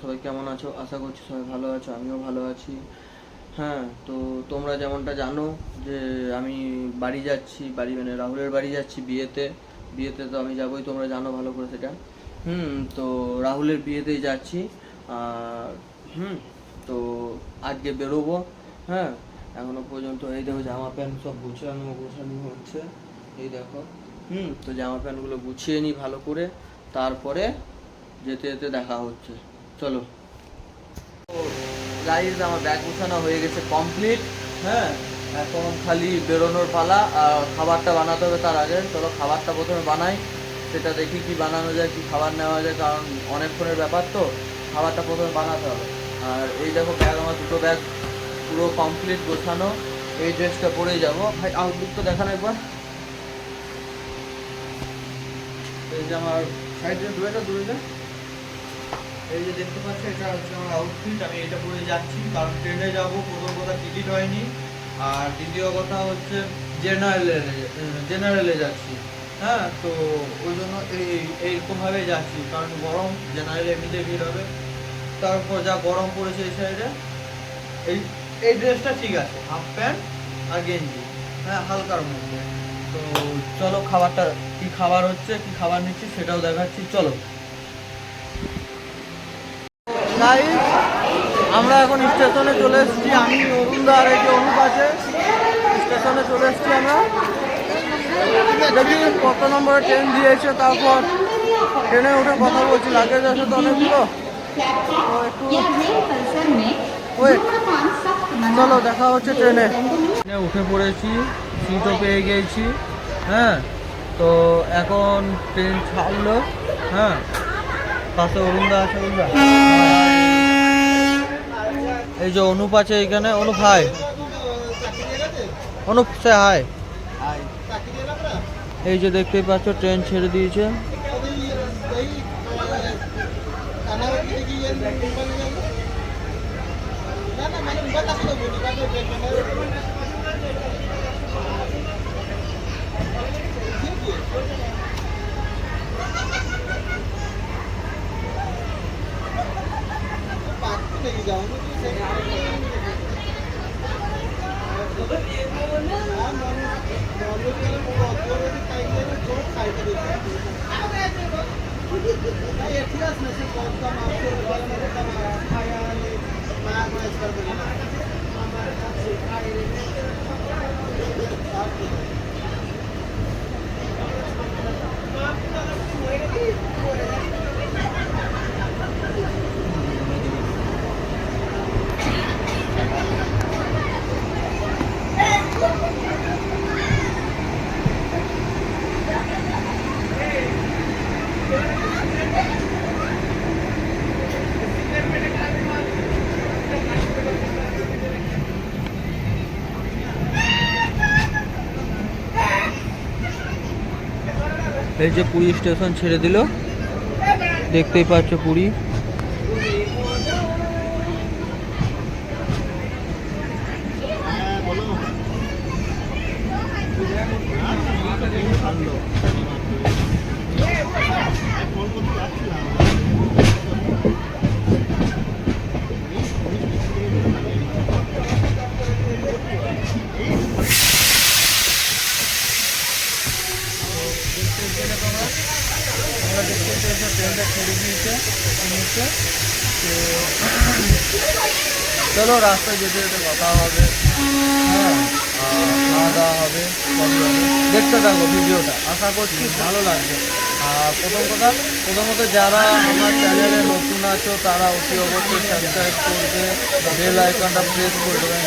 সবাই কেমন আছো? আশা করছি সবাই ভালো আছো, আমিও ভালো আছি। হ্যাঁ, তো তোমরা যেমনটা জানো যে আমি বাড়ি যাচ্ছি, বাড়ি মানে রাহুলের বাড়ি যাচ্ছি বিয়েতে। বিয়েতে তো আমি যাবোই, তোমরা জানো ভালো করে সেটা। তো রাহুলের বিয়েতেই যাচ্ছি। আর তো আজকে বেরোবো। হ্যাঁ, এখনো পর্যন্ত এই দেখো জামা প্যান্ট সব গোছানো হচ্ছে। এই দেখো। তো জামা প্যান্টগুলো গুছিয়ে নিই ভালো করে, তারপরে যেতে যেতে দেখা হচ্ছে। চলো। গাইজ, আমার ব্যাগ গোছানো হয়ে গেছে কমপ্লিট। হ্যাঁ, এখন খালি বেরোনোর পালা। আর খাবারটা বানাতে হবে তার আগে। চলো খাবারটা প্রথমে বানাই, সেটা দেখি কি বানানো যায়, কি খাবার নেওয়া যায়, কারণ অনেকক্ষণের ব্যাপার তো খাবারটা প্রথমে বানাতে হবে। আর এই দেখো ব্যাগ, আমার দুটো ব্যাগ পুরো কমপ্লিট গোছানো। এই ড্রেসটা পরেই যাবো। ভাই আউটলুক তো দেখানো একবার। এই যে আমার সাইডে দূরে এই যে দেখতে পাচ্ছ, এটা হচ্ছে আমার আউটফিট। আমি এটা পরে যাচ্ছি কারণ ট্রেনে যাবো। প্রথম কথা টিকিট হয়নি, আর দ্বিতীয় কথা হচ্ছে জেনারেলে যাচ্ছি। হ্যাঁ, তো ওই জন্য এইরকমভাবে যাচ্ছি, কারণ গরম, জেনারেলে এমনিতে ভিড় হবে। তারপর যা গরম পড়েছে এই সাইডে, এই এই ড্রেসটা ঠিক আছে, হাফ প্যান্ট আর গেঞ্জি। হ্যাঁ, হালকার মধ্যে। তো চলো খাবারটা, কি খাবার হচ্ছে, কি খাবার নিচ্ছি সেটাও দেখাচ্ছি। চলো। আমরা এখন স্টেশনে চলে এসেছি। আমি অরুণদা আর এই যে অনুপ আছে, স্টেশনে চলে এসেছি আমরা। দেখি কত নম্বরে ট্রেন দিয়েছে, তারপর ট্রেনে উঠে কথা বলছি। লাগেজ আছে তো অনেকগুলো, তো একটু ওয়েট। চলো দেখা হচ্ছে ট্রেনে। উঠে পড়েছি, সিটও পেয়ে গিয়েছি। হ্যাঁ, তো এখন ট্রেন ছাড়লো। হ্যাঁ, পাশে অরুণদা আছে। অরুণদা, এই যে অনুপ আছে এখানে। অনুপ হাই। অনুপ সে হাই। এই যে দেখতেই পাচ্ছ ট্রেন ছেড়ে দিয়েছে। এই যে পুরী স্টেশন ছেড়ে দিল, দেখতেই পাচ্ছ পুরী। ট্রেনটা ছেড়ে দিয়েছে। তো চলো রাস্তায় যেতে যেতে কথা হবে। হ্যাঁ, খাওয়া দাওয়া হবে, দেখতে থাকো ভিডিওটা, আশা করছি ভালো লাগবে। আর প্রথমত যারা আমার চ্যানেলে নতুন আছো তারা অতি অবশ্যই সাবস্ক্রাইব করবে, বেল আইকনটা প্রেস করে দেবেন।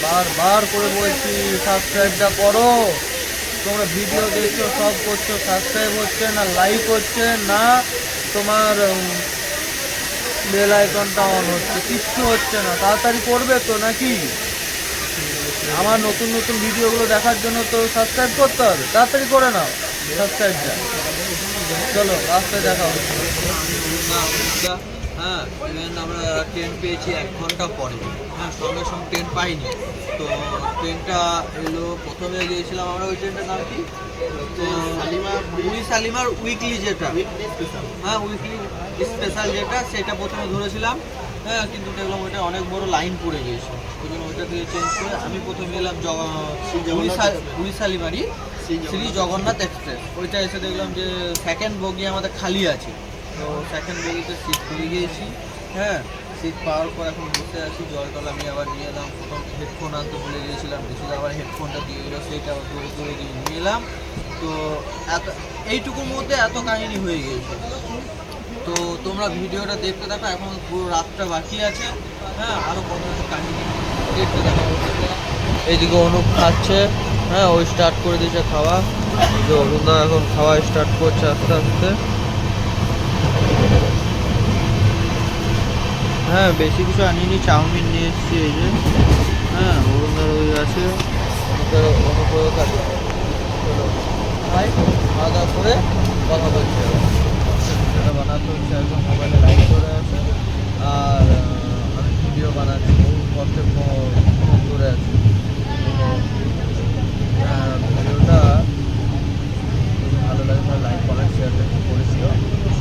বারবার করে বলছি সাবস্ক্রাইবটা করো। তোমরা ভিডিও দেখছো, সব করছো, সাবস্ক্রাইব হচ্ছে না, লাইক হচ্ছে না, তোমার বেল আইকনটা অন হচ্ছে, কিচ্ছু হচ্ছে না। তাড়াতাড়ি করবে তো নাকি? আমার নতুন নতুন ভিডিওগুলো দেখার জন্য তো সাবস্ক্রাইব করতে হবে, তাড়াতাড়ি করে নাও সাবস্ক্রাইবটা। চলো রাস্তায় দেখা হচ্ছে। হ্যাঁ, আমরা ট্রেন পেয়েছি 1 ঘন্টা পরে। হ্যাঁ, সঙ্গে সঙ্গে ট্রেন পাইনি। তো ট্রেনটা এলো, প্রথমে গিয়েছিলাম আমরা, ওই ট্রেনটার নাম কি? শালিমার উইকলি, যেটা হ্যাঁ উইকলি স্পেশাল যেটা সেটা প্রথমে ধরেছিলাম, হ্যাঁ, কিন্তু দেখলাম ওইটা অনেক বড় লাইন পড়ে গিয়েছে, ওই জন্য ওইটা থেকে চেঞ্জ করে আমি প্রথমে এলাম উড়িষ্যালিমারি শ্রী জগন্নাথ এক্সপ্রেস। ওইটা এসে দেখলাম যে সেকেন্ড বগি আমাদের খালি আছে, তো সেকেন্ড বগিতে সিট পেয়ে গিয়েছি। হ্যাঁ, সিট পাওয়ার পর এখন বসে আছি। জলটল আমি আবার নিয়ে এলাম, প্রথম হেডফোন আনতে ভুলে গিয়েছিলাম, বেশি আবার হেডফোনটা দিয়ে গেলো, সেইটা আবার দৌড়ে দৌড়ে দিয়ে নিয়ে এলাম। তো এত এইটুকুর মধ্যে এত কাহিনী হয়ে গিয়েছে। তো তোমরা ভিডিওটা দেখতে থাকো, এখন পুরো রাতটা বাকি আছে। হ্যাঁ, আরও কত কাহিনী দেখতে থাকো। এইদিকে অনুপ খাচ্ছে, হ্যাঁ, ওই স্টার্ট করে দিয়েছে খাওয়া, যে অরুণদা এখন খাওয়া স্টার্ট করছে আস্তে আস্তে। হ্যাঁ, বেশি কিছু আনিনি, চাউমিন নিয়ে এসেছি এই যে। হ্যাঁ, অরুণদার ওই আছে, অনুপেও খাচ্ছে। চলো ভাই, খাওয়া দাওয়া করে কথা বলছি। সেটা বানাতে হচ্ছে, একদম মোবাইলে লাইভ করে আছে, আর আমি ভিডিও বানাচ্ছি, বহু কষ্টে ফোন করে আছি। ভিডিওটা যদি ভালো লাগে তাহলে লাইক কমেন্ট শেয়ারটা করেছিল,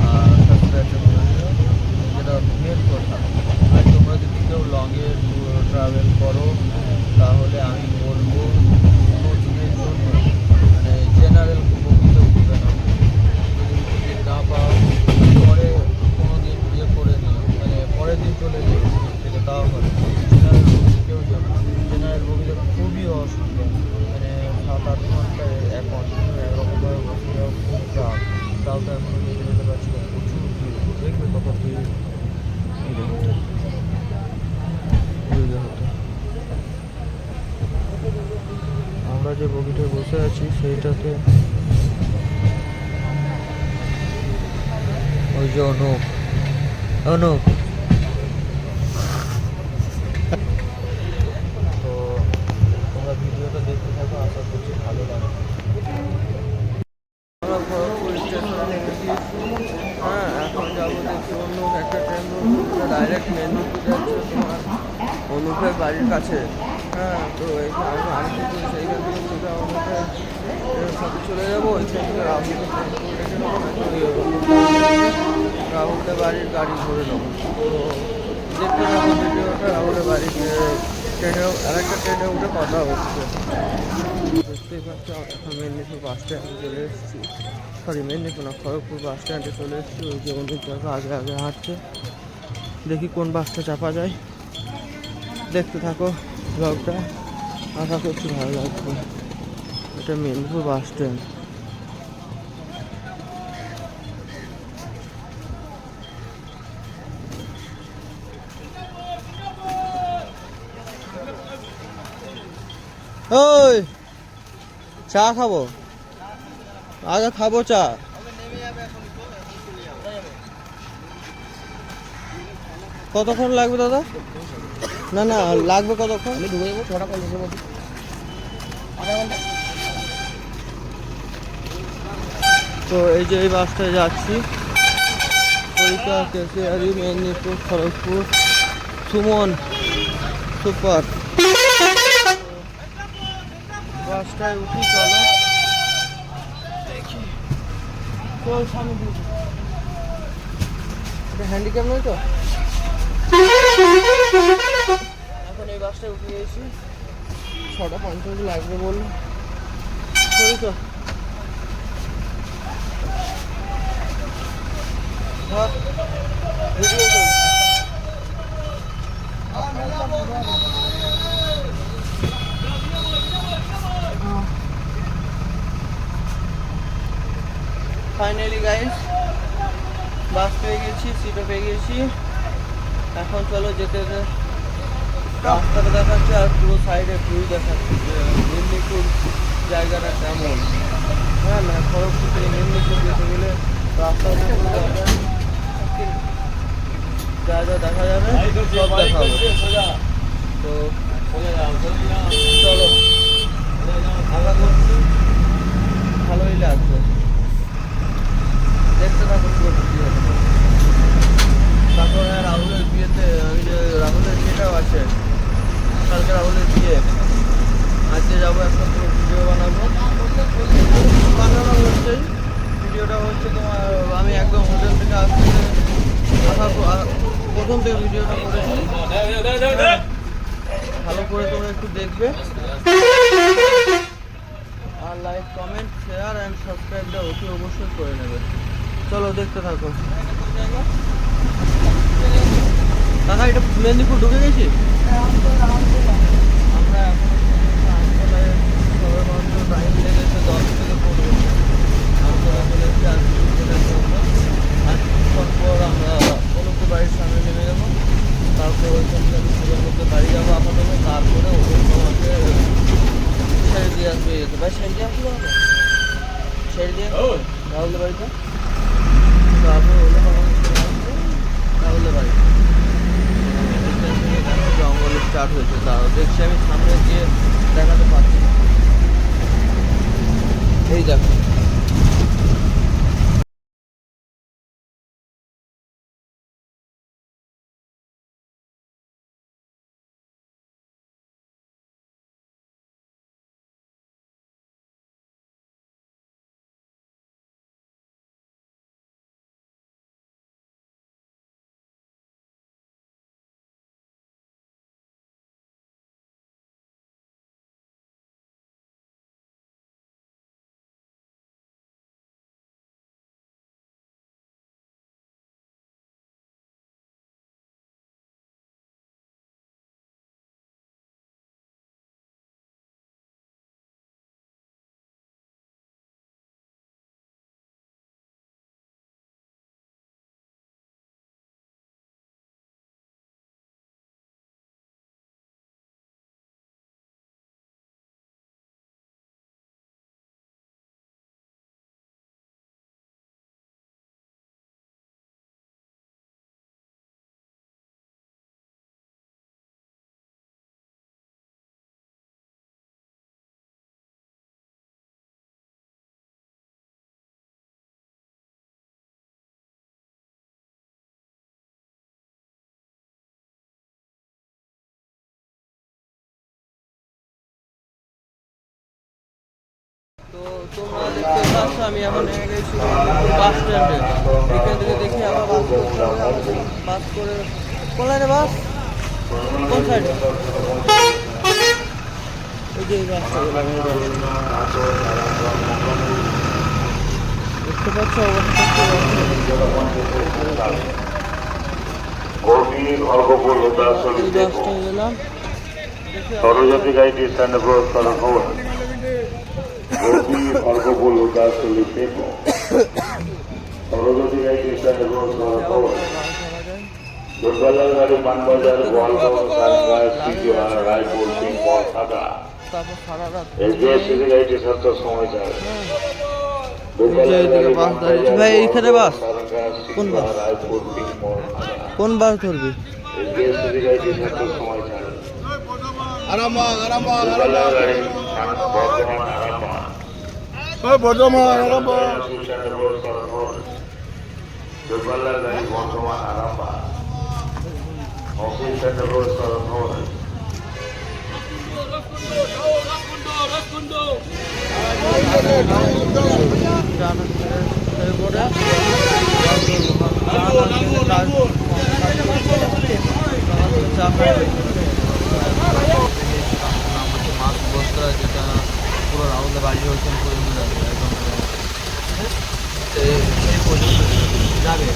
আর সাবস্ক্রাইবটা করেছিল, যেটা মেন কথা। আর তোমরা যদি কেউ লংয়ে ট্রাভেল করো তাহলে আমি বলবো কোনো দিনের জন্য মানে জেনারেল বগিতে উঠবে না। যদি টিকিট না পাও পরে কোনো দিন ইয়ে করে নিও, মানে পরের দিন চলে যেও থেকে, তাও হবে। জেনারেল বগি কেউ যাবে, জেনারেল বগিতে খুবই অসুবিধা, মানে 7-8 ঘন্টায় কন্টিনিউ একরকমভাবে বসে যাওয়া, খুব চাপ। তাও তো এখনও যেতে যেতে পারছি না, প্রচুর ভিড়, দেখবে কত ভিড় হতো। আমরা যে বগিটায় বসে আছি সেইটাতে ওই যে অনুপ তো তোমরা ভিডিওটা দেখতে থাকো, আশা করছি ভালো লাগবে। আমরা খড়গপুর স্টেশনে নেমে গিয়েছি। হ্যাঁ, এখন যাবো দেখছি অন্য একটা ট্রেন ধরবো, ডাইরেক্ট মেদিনীপুর যাচ্ছে তোমার অনুপের বাড়ির কাছে। হ্যাঁ, তো এইখানে আমি আনছি, সেইখান থেকে সোজা অনুপের সাথে চলে যাবো। ওইখান থেকে রাহুলকে ডেকে নেবো, রাহুলের বাড়ির গাড়ি ধরে নেবো। তো দেখতে যাবো ভিডিওটা, রাহুলের বাড়িতে ট্রেনে আরেকটা ট্রেনে উঠে কথা হচ্ছে। দেখতেই পাচ্ছি এখন মেদিনীপুর বাস স্ট্যান্ডে চলে এসেছি, সরি মেদিনীপুর না, খড়গপুর বাস স্ট্যান্ডে চলে এসেছি। ওই যে অনেক জায়গা আগে আগে হাঁটছে, দেখি কোন বাসটা চাপা যায়। দেখতে থাকো ব্লগটা, আশা করছি ভালো লাগবে। এটা মেদিনীপুর বাস স্ট্যান্ড। ওই চা খাবো, আগে খাবো চা। কতক্ষণ লাগবে দাদা? না না, লাগবে কতক্ষণ? আমি ঢুকে যাবো 6:50-এর মধ্যে, আধা ঘন্টা। তো এই যে এই বাসটায় যাচ্ছি, কলকাতা কেশিয়ারি মেদিনীপুর খড়গপুর সুমন সুপার বাসটায় উঠি। চলো দেখি, চল সামনে দিকে। এটা হ্যান্ডিক্যাপ নয় তো? এখন এই বাসটায় উঠে গেছি, 6:50 লাগবে বললো। চলি তো, ভিডিও চল। ফাইনালি গাইস, বাস পেয়ে গেছি, সিটও পেয়ে গেছি। এখন চলো যেতে যেতে রাস্তাটা দেখাচ্ছে আর পুরো সাইডে ভিউ দেখাচ্ছে যে মেদিনীপুর জায়গাটা কেমন। হ্যাঁ, মানে খড়গপুর থেকে মেদিনীপুর যেতে গেলে রাস্তাটা যা যা দেখা যাবে সব দেখা হবে। তো চলো, আশা করছি ভালোই লাগবে, দেখতে থাকো পুরো ভিডিও। তারপরে রাহুলের বিয়েতে, আমি যে রাহুলের বিয়েটাও আছে কালকে, রাহুলের বিয়ে, আজকে যাবো একটা পুরো ভিডিও বানাবো, বানানো হচ্ছেই। ভিডিওটা হচ্ছে তোমার আমি একদম হোটেল থেকে আসতে প্রথম থেকে ভিডিওটা করেছি। ভালো করে তোমরা একটু দেখবে আর লাইক কমেন্ট শেয়ার অ্যান্ড সাবস্ক্রাইবটা অতি অবশ্যই করে নেবে। চলো দেখতে থাকো। দাদা এটা মেদিনীপুর ঢুকে গেছি আমরা এখনো আমতলায় সবে মাত্র টাইম লেগেছে 10 থেকে 15 আমতলা চলে এসেছি আর কিছুক্ষণের জন্য। আর কিছুক্ষণ পর আমরা অনুপের বাড়ির সামনে নেমে যাবো, তারপর ওইখান থেকে আমি পুজোর মধ্যে বাড়ি যাবো আপাতত। তারপরে ওদের তোমাকে ছেড়ে দিয়ে আসবে যেতে ভাই, ছেড়ে দিয়ে আসলো ছেড়ে দিয়ে রাহুলের বাড়িতে, তারপর ওদের আমাকে ছেড়ে আসবে রাহুলের বাড়ি। জঙ্গল স্টার্ট হয়েছে, তাও দেখছি আমি সামনে গিয়ে দেখাতে পারছি না। এই দেখো তো তোমরা দেখতে পাচ্ছ আমি এখন এসে গেছি বাস স্ট্যান্ডে। এখান থেকে দেখি আবার বাস করতে হবে, বাস করে কোন লাইনে বাস কোন সাইডে এই যে এই রাস্তা দেখতে পাচ্ছ অবস্থা গেলাম সরস্বতী গাইড স্ট্যান্ড ক্রস করার খবর গোপী অর্ঘপুর উদাসলি পেপো সরস্বতী গাইড স্ট্যান্ড ক্রস করার খবর দুর্গালাল গাড়ি পানবাজার গোয়ালগড় কানগাঁ সিজুয়া রায়পুর পিংপল সাদা এসবিএসসি গাইডে 7টার সময় যায়। ভাই এইখানে বাস কোন বাস রায়পুর পিংপল কোন বাস ধরবি? এসবিএসসি গাইডে 7টার সময় যায়। আরামবাগ দুর্গালাল গাড়ি বর্ধমান আরামবাগ দুর্গালাল গাড়ি Bardhaman Arambagh office centre road Saranpur মাছ বস্তা যেটা পুরো রাহুলের বাড়ি ওইখান পর্যন্ত যাবে একদম এই পর্যন্ত যাবে।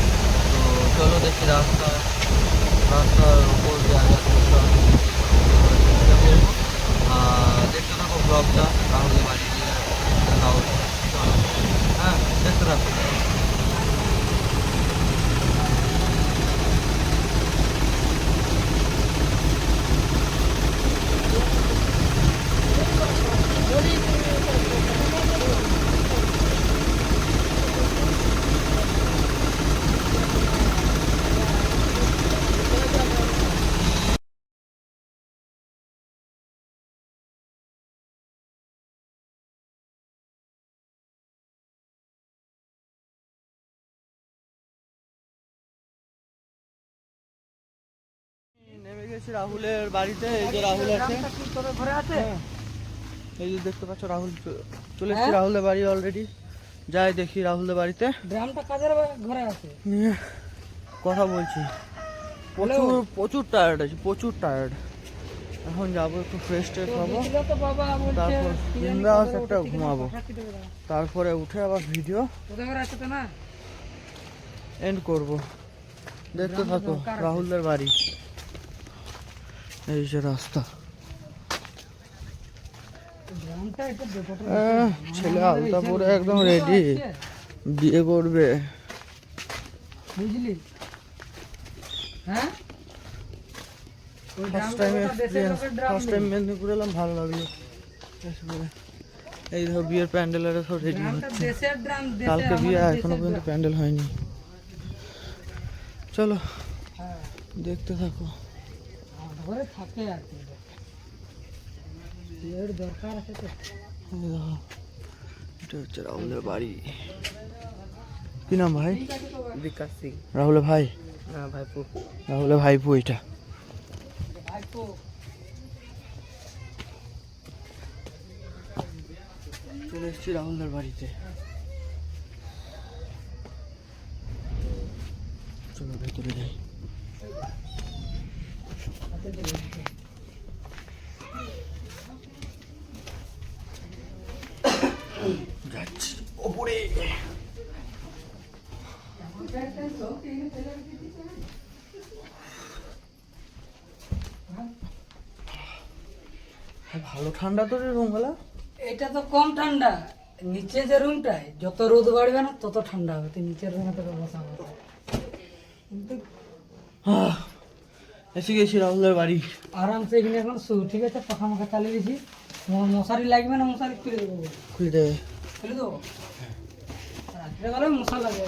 তো চলো দেখি রাস্তার উপর দিয়ে দেখতে থাকো ব্লগটা রাহুলের বাড়ি দিয়ে রাহুল। হ্যাঁ দেখতে থাকো। নেমে গেছি রাহুলের বাড়িতে। এই যে রাহুল আছে, এই যে দেখতে পাচ্ছ রাহুল চলে এসেছি রাহুলের বাড়ি অলরেডি। যাই দেখি রাহুলদের বাড়িতে, ড্রামটা কাজের ঘরে আছে। নিয়ে কথা বলছি। প্রচুর প্রচুর টায়ার্ড আছে, প্রচুর টায়ার্ড। এখন যাবো একটু ফ্রেশ ট্রেশ হবো, বুঝলো তো বাবা বলছে তারপর কি জানি বিন্দাস কত একটা বড় ঘুমাবো, ফাঁকি দেবে না। তারপরে উঠে আবার ভিডিও তোদের ঘরে আছে তো না? এন্ড করব। দেখতে থাকো রাহুলদের বাড়ি, এই যে রাস্তা। ড্রামটা এটা দেখো ছেলে আলতা পরে একদম রেডি, বিয়ে করবে। বুঝলি? হ্যাঁ ওই ফার্স্ট ড্রামটা টাইম ওটা দেশের এক্সপিরিয়েন্স, লোকের ড্রাম ফার্স্ট টাইম মেদিনীপুরে এলাম, ভালো লাগলো। এই ধর বিয়ের প্যান্ডেলের সব রেডি ড্রামটা হচ্ছে, দেশের ড্রাম, কালকে বিয়ে, এখনো পর্যন্ত প্যান্ডেল হয়নি। চলো হ্যাঁ দেখতে থাকো। ঘরে থাকে আর কি, বিয়ের দরকার আছে তো। এই দেখো, এটা হচ্ছে রাহুলের বাড়ি। কি নাম ভাই? বিকাশ সিং। রাহুলের ভাই? না ভাইপো। রাহুলের ভাইপো এটা। ভাইপো চলে এসেছি রাহুলদের বাড়িতে, চলো ভেতরে যাই। যাচ্ছি ওপরে। ভালো ঠান্ডা তো রে রুমগুলা। এটা তো কম ঠান্ডা, নিচে যে রুমটায় যত রোদ বাড়বে না তত ঠান্ডা হবে, তো নিচের রুমে তো বসা হবে। কিন্তু এসে গেছি রাহুলের বাড়ি। আরামসে এখানে এখন শু, ঠিক আছে? পাখা মাখা চালিয়ে দিয়েছি, মশারি লাগবে না, মশারি খুলে দেবো, খুলে দেবে। খুলে দেবো। রাত্রে বেলায় মশা লাগে।